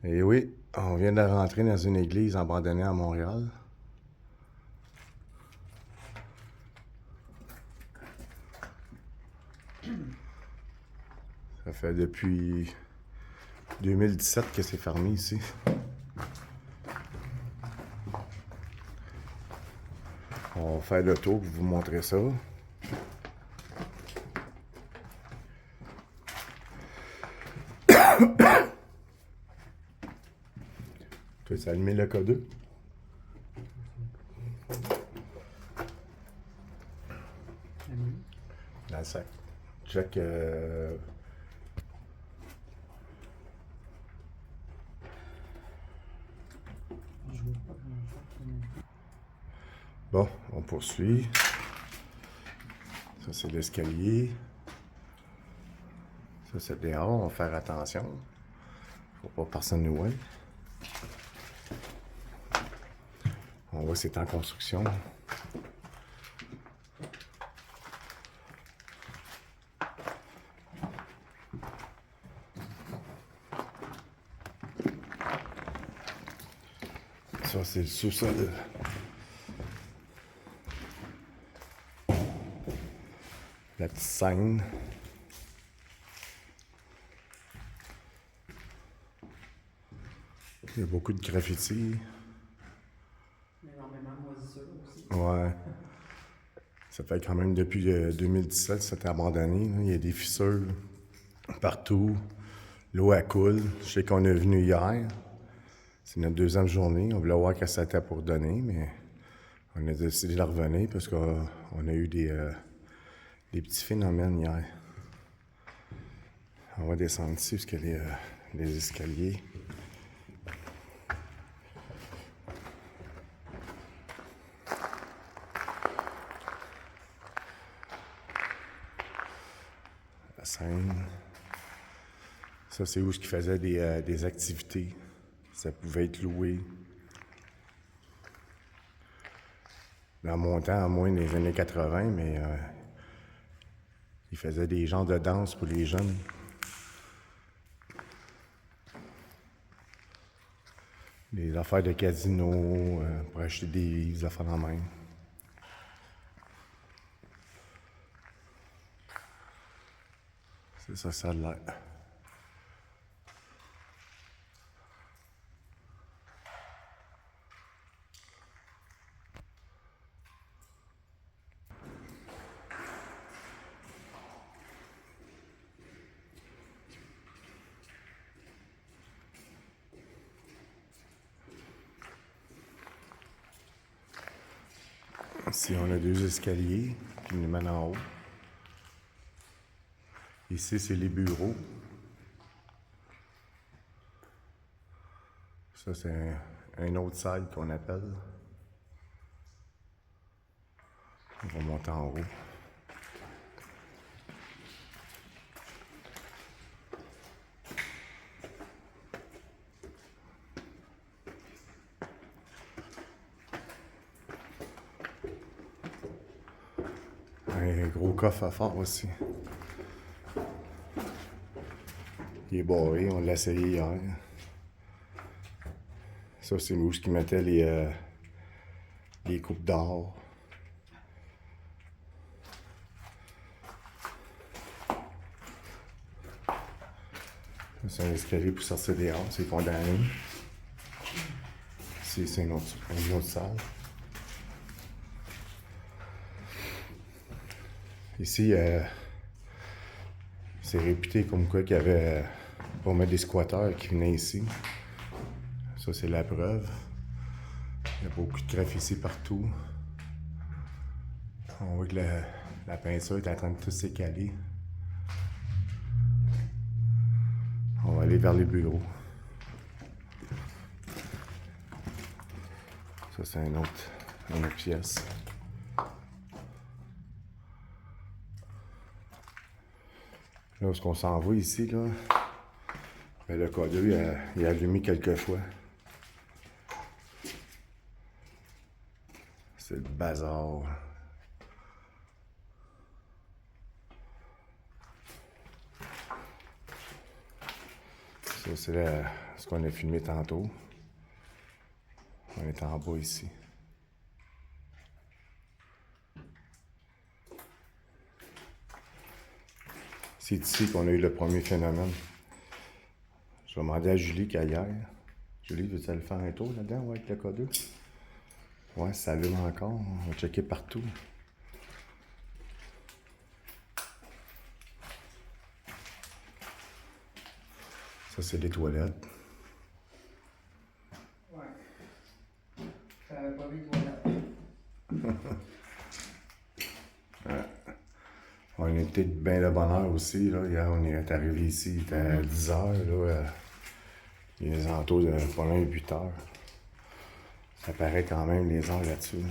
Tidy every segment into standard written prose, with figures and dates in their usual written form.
Et oui, on vient de rentrer dans une église abandonnée à Montréal. Ça fait depuis 2017 que c'est fermé ici. On va faire le tour pour vous montrer ça. Tu veux allumer le K2? Dans le sac. Check. Bon, on poursuit. Ça, c'est l'escalier. Ça, c'est dehors. On va faire attention. Faut pas personne nous voie. On voit que c'est en construction. Ça, c'est le sous-sol. La petite scène. Il y a beaucoup de graffiti. Énormément de moisissures aussi. Ouais. Ça fait quand même depuis 2017, c'était abandonné. Là. Il y a des fissures partout. L'eau, elle coule. Je sais qu'on est venu hier. C'est notre deuxième journée. On voulait voir qu'est-ce que c'était pour donner, mais on a décidé de revenir parce qu'on a eu des petits phénomènes hier. On va descendre ici parce qu'il y a les escaliers. La scène. Ça, c'est où ils faisaient des activités. Ça pouvait être loué. Dans mon temps, à moins des années 80, mais ils faisaient des genres de danse pour les jeunes. Des affaires de casino, pour acheter des affaires en main. C'est ça, ça a l'air. Ici, on a deux escaliers qui nous mènent en haut. Ici, c'est les bureaux. Ça, c'est un autre side qu'on appelle. On va monter en haut. Un gros coffre à fort aussi. Il est barré, on l'a essayé hier. Ça, c'est où ils mettaient les coupes d'or. C'est un escalier pour sortir dehors, c'est condamné. Ici, c'est une autre salle. Ici, c'est réputé comme quoi qu'il y avait pour mettre des squatteurs qui venaient ici. Ça, c'est la preuve. Il y a beaucoup de graffiti partout. On voit que la peinture est en train de tout s'écaler. On va aller vers les bureaux. Ça, c'est une autre pièce. Là, où est-ce qu'on s'en va ici, là? Ben, le K2, il a allumé quelques fois. C'est le bazar. Ça, c'est ce qu'on a filmé tantôt. On est en bas ici. C'est ici qu'on a eu le premier phénomène. Je vais demander à Julie qu'hier. Julie, veux-tu aller faire un tour là-dedans, ouais, avec le K2? Ouais, ça allume encore. On va checker partout. Ça, c'est les toilettes. Ouais. Ça avait pas vu de toilettes. Ouais. On était bien de bonne heure aussi. Là. Hier, on est arrivé ici, il était à 10 h. Là, il est alentours de pas loin de 8 h. Ça paraît quand même les heures là-dessus.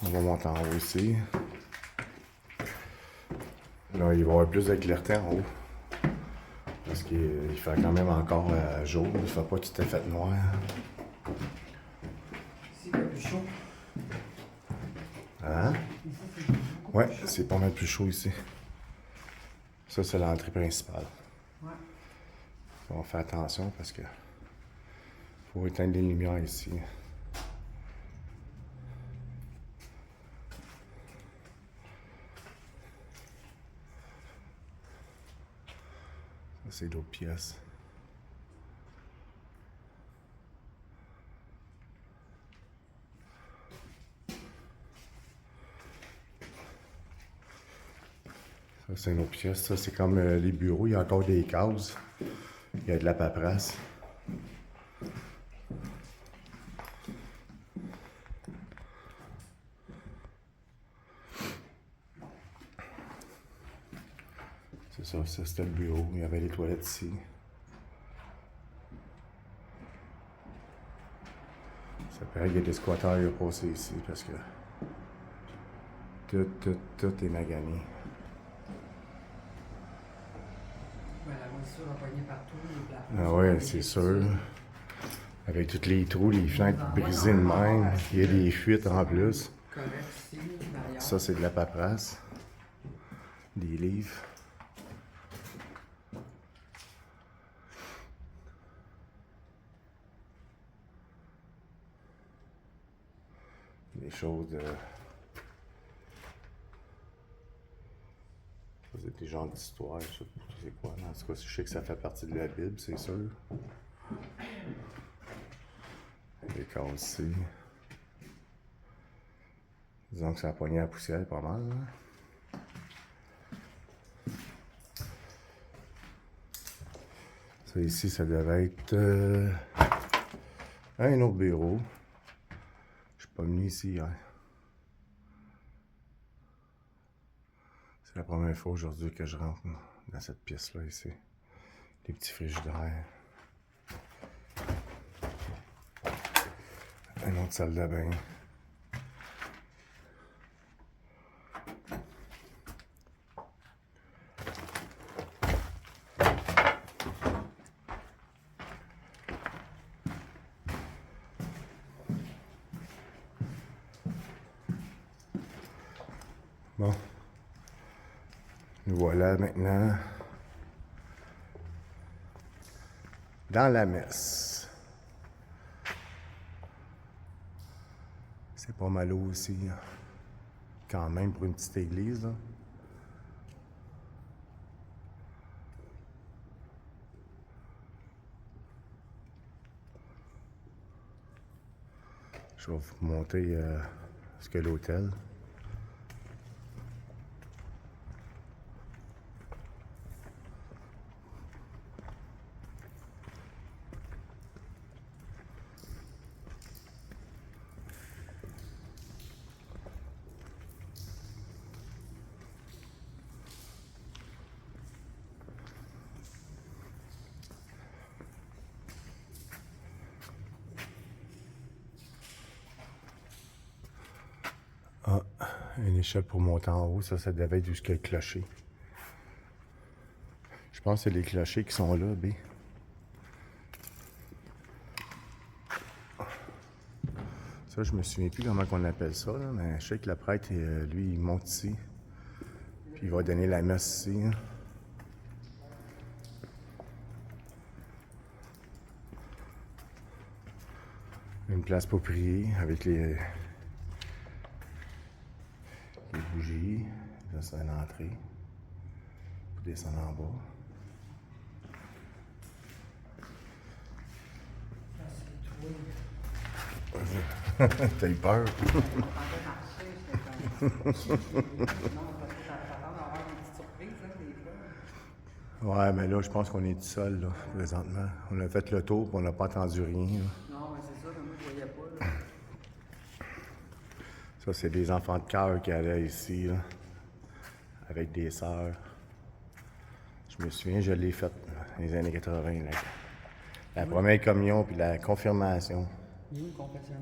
On va monter en haut ici. Là, il va y avoir plus de clarté en haut. Parce qu'il fait quand même encore jour. Il ne fait pas tout à fait noir. Ici, il fait plus chaud. Hein? Ici, c'est beaucoup Ouais, plus chaud. c'est pas mal plus chaud ici. Ça, c'est l'entrée principale. Ouais. On va faire attention parce que faut éteindre les lumières ici. Ça, c'est l'autre pièce. Ça, c'est une autre pièce. Ça, c'est comme les bureaux. Il y a encore des cases. Il y a de la paperasse. C'est ça, ça c'était le bureau. Il y avait les toilettes ici. Ça paraît qu'il y a des squatteurs qui ont passé ici parce que tout est magané. Ben, la moisissure a pogné partout, les plafonds. Ah sont ouais, pognées c'est dessus. sûr. Avec tous les trous, les fenêtres brisées de même. Il y a des fuites en plus. Correct ici, derrière. Ça, c'est de la paperasse. Des livres. Des choses de... Ça, c'est des genres d'histoire, je sais pas c'est quoi. En tout cas, je sais que ça fait partie de la Bible, c'est sûr. Les cases ici. Disons que ça a pogné la poussière pas mal. Là. Ça ici, ça devait être un autre bureau. Je suis pas venu ici hier. C'est la première fois aujourd'hui que je rentre dans cette pièce-là ici. Les petits frigidaires. Une autre salle de bain. Bon. Nous voilà maintenant dans la messe. C'est pas mal haut aussi, hein. Quand même, pour une petite église. Là. Je vais vous montrer ce qu'est l'hôtel. Ah, une échelle pour monter en haut, ça devait être jusqu'à le clocher. Je pense que c'est les clochers qui sont là, B. Ça, je me souviens plus comment on appelle ça, là, mais je sais que le prêtre, lui, il monte ici. Puis il va donner la messe ici. Hein. Une place pour prier avec les bougies. Là, c'est une entrée. Pour descendre en bas. T'as eu peur? Ouais, mais là, je pense qu'on est tout seul, là, présentement. On a fait le tour, puis on n'a pas entendu rien. Là. Non, mais c'est ça, mais moi, je voyais pas. Là. Ça, c'est des enfants de cœur qui allaient ici, là, avec des sœurs. Je me souviens, je l'ai faite dans les années 80. Là. La première communion, puis la confirmation. Il y a une confessionnal.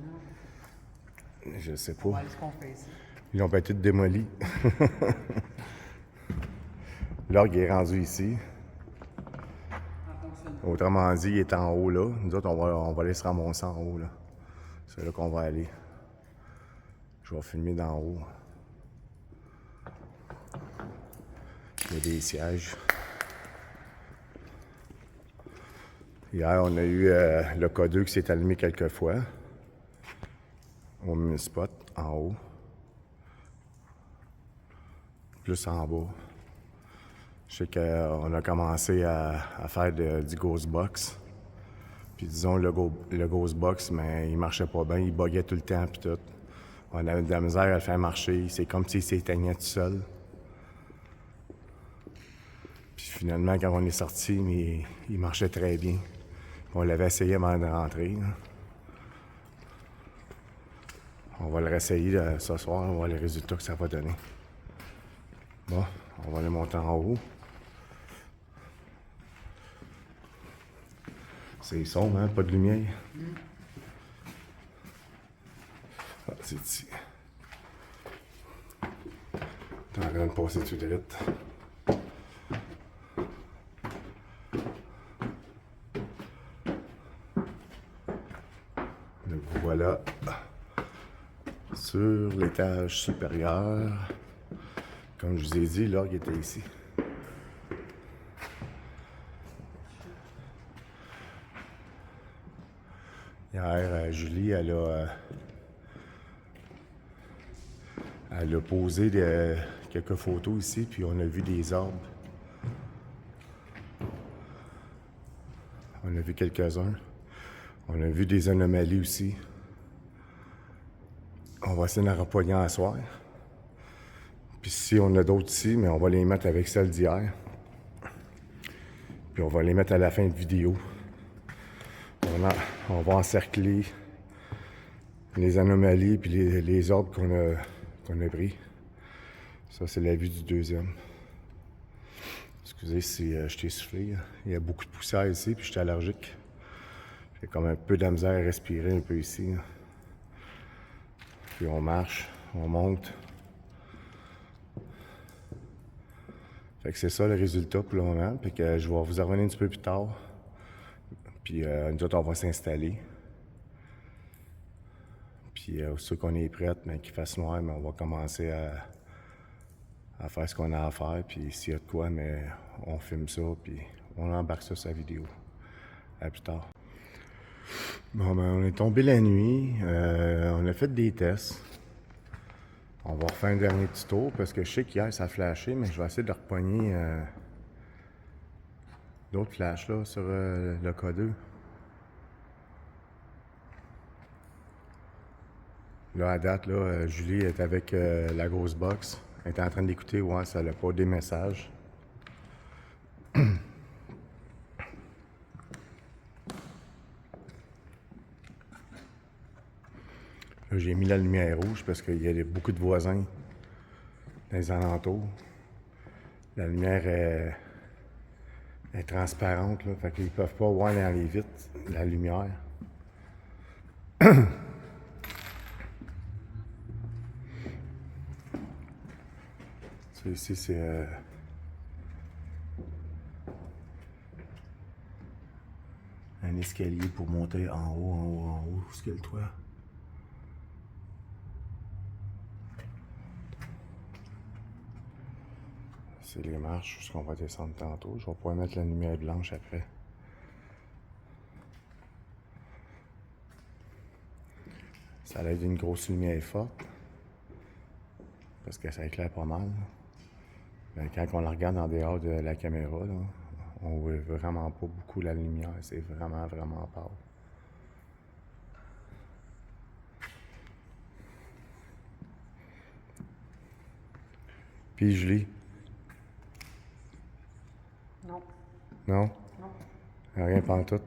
Je sais On va pas. aller se confesser. Ils l'ont pas tout démoli. L'orgue est rendu ici. Autrement dit, il est en haut là. Nous autres, on va aller se ramasser en haut là. C'est là qu'on va aller. Je vais filmer d'en haut. Il y a des sièges. Hier, on a eu le K2 qui s'est allumé quelques fois. Au même spot, en haut. Plus en bas. Je sais qu'on a commencé à faire du Ghost Box. Puis disons, le Ghost Box, mais il marchait pas bien, il buguait tout le temps, puis tout. On avait de la misère à le faire marcher. C'est comme s'il s'éteignait tout seul. Puis finalement, quand on est sorti, il marchait très bien. On l'avait essayé avant de rentrer. Là. On va le réessayer ce soir, on va voir les résultats que ça va donner. Bon, on va aller monter en haut. C'est sombre, hein? Pas de lumière. Ah, c'est ici. T'es en train de passer tout de suite. Donc voilà. Sur l'étage supérieur. Comme je vous ai dit, l'orgue était ici. Hier, Julie, elle a posé quelques photos ici, puis on a vu des orbes. On a vu quelques-uns. On a vu des anomalies aussi. On va essayer d'en repoigner à soir. Puis si on a d'autres ici, mais on va les mettre avec celles d'hier. Puis on va les mettre à la fin de vidéo. On va encercler les anomalies puis les orbes qu'on a pris. Ça, c'est la vue du deuxième. Excusez si je t'ai soufflé. Il y a beaucoup de poussière ici, puis je suis allergique. J'ai comme un peu de la misère à respirer un peu ici. Puis on marche, on monte. Fait que c'est ça le résultat pour le moment. Puis que je vais vous en revenir un petit peu plus tard. Puis nous autres, on va s'installer. Puis ceux qu'on est prêts, mais qu'il fasse noir, mais on va commencer à faire ce qu'on a à faire. Puis s'il y a de quoi, mais on filme ça, puis on embarque ça sur la vidéo. À plus tard. Bon, ben, on est tombé la nuit. On a fait des tests. On va refaire un dernier petit tour parce que je sais qu'hier ça a flashé, mais je vais essayer de repogner d'autres flashs là sur le K2. Là, à date, là, Julie est avec la grosse box. Elle est en train d'écouter, ouais, ça n'a pas des messages. J'ai mis la lumière rouge parce qu'il y a beaucoup de voisins dans les alentours. La lumière est transparente, là, fait qu'ils ne peuvent pas voir dans les vitres la lumière. Ça, ici, c'est un escalier pour monter en haut, en haut, en haut. Où est-ce qu'il y a le toit? C'est les marches où on va descendre tantôt. Je vais pouvoir mettre la lumière blanche après. Ça a une grosse lumière forte. Parce que ça éclaire pas mal. Mais quand on la regarde en dehors de la caméra, là, on voit vraiment pas beaucoup la lumière. C'est vraiment, vraiment pâle. Puis je lis. Non. Non? Non. Rien pantoute.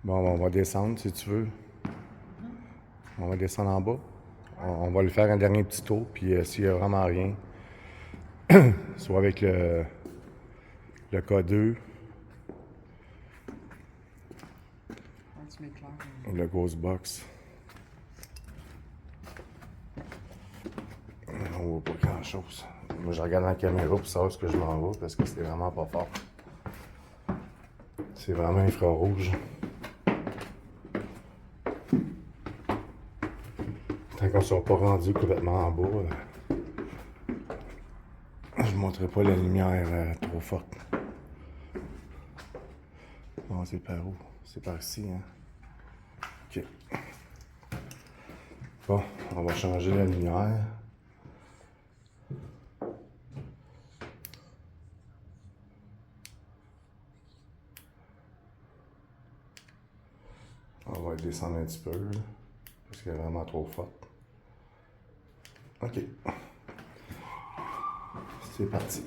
Bon, on va descendre si tu veux. On va descendre en bas. On va lui faire un dernier petit tour, puis s'il n'y a vraiment rien, soit avec le K2 Ouais, tu m'éclaires. ou le Ghost Box. On voit pas grand chose. Moi, je regarde la caméra pour savoir ce que je m'en vais parce que c'est vraiment pas fort. C'est vraiment infrarouge. Tant qu'on ne soit pas rendu complètement en bas, je ne montrerai pas la lumière trop forte. Bon, c'est par où? C'est par ici, hein? OK. Bon, on va changer la lumière. On va descendre un petit peu, parce qu'elle est vraiment trop forte. OK. C'est parti.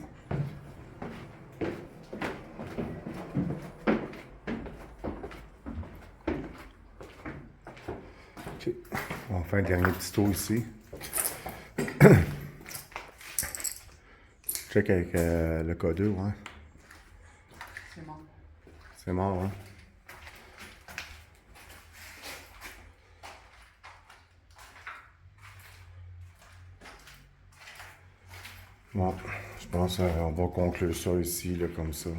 OK. On va faire un dernier petit tour ici. Check avec le K2, ouais. C'est mort. C'est mort, hein? Bon, je pense qu'on va conclure ça ici, là, comme ça.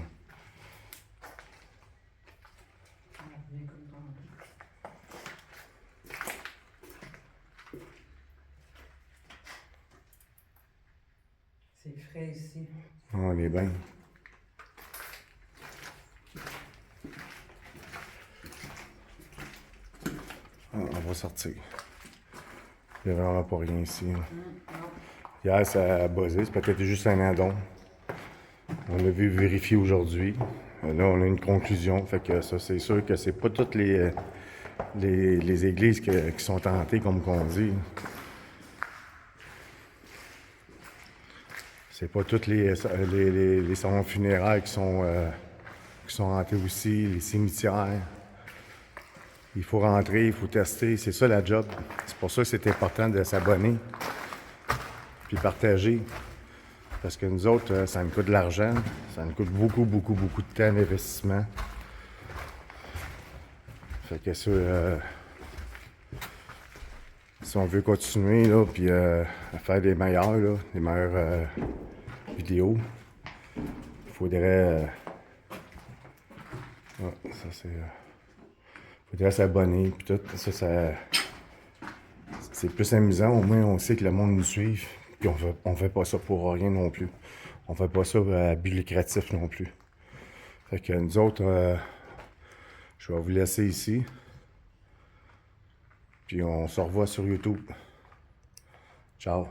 C'est frais ici. On est bien. On va sortir. Il n'y a vraiment pas rien ici. Là. Hier, ça a buzzé. C'est peut-être juste un addon. On a vu vérifier aujourd'hui. Là, on a une conclusion. Fait que ça, c'est sûr que c'est pas toutes les églises qui sont tentées, comme qu'on dit. C'est pas toutes les salons funéraires qui sont hantés aussi, les cimetières. Il faut rentrer, il faut tester. C'est ça la job. C'est pour ça que c'est important de s'abonner puis partager. Parce que nous autres, ça nous coûte de l'argent. Ça nous coûte beaucoup, beaucoup, beaucoup de temps d'investissement. Fait que ça, si on veut continuer, là, puis à faire des meilleures vidéos, il faudrait... ça c'est... faudrait s'abonner, puis tout. Ça, c'est plus amusant. Au moins, on sait que le monde nous suit. Puis on fait pas ça pour rien non plus. On fait pas ça à but lucratif non plus. Fait que nous autres, je vais vous laisser ici. Puis on se revoit sur YouTube. Ciao.